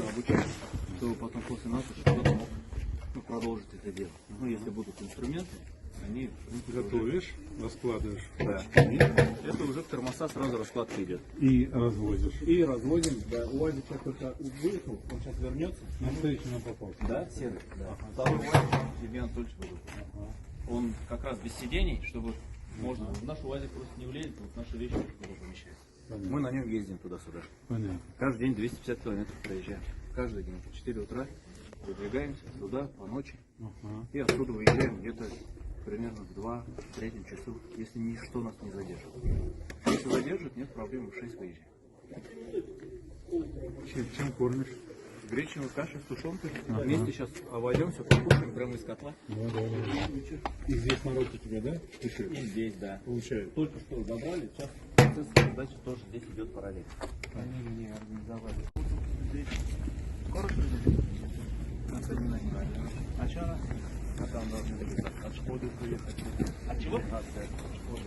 Обучать, чтобы потом после нас кто-то мог продолжить это дело. Ну, если будут инструменты, они Готовишь, раскладываешь. да. И это уже в термоса сразу раскладка идет. И развозишь. И разводим, да, УАЗик сейчас только выехал, он сейчас вернется. На встречу нам попал. Да, серый. Да. Второй УАЗик Евгений Анатольевич выехал. Он как раз без сидений, чтобы можно. В наш УАЗик просто не влезет, вот наши вещи туда помещаются. Понятно. Мы на нем ездим туда-сюда. Понятно. Каждый день 250 километров проезжаем. Каждый день. В 4 утра выдвигаемся туда по ночи. Ага. И оттуда выезжаем где-то примерно в 2-3 часу, если ничто нас не задержит. Если задержит, нет проблем, в 6 выезжаем. Чем кормишь? Гречневой кашей с тушенкой. Вместе сейчас обойдемся, покушаем прямо из котла. И здесь народ у тебя, да? И здесь, да. Получается. Только что забрали, сейчас процесс передачи тоже здесь идет параллельно. Они мне организовали. Здесь скоро придет. А что она? А там должны быть от Шкоды приехать. От чего? От Шкоды.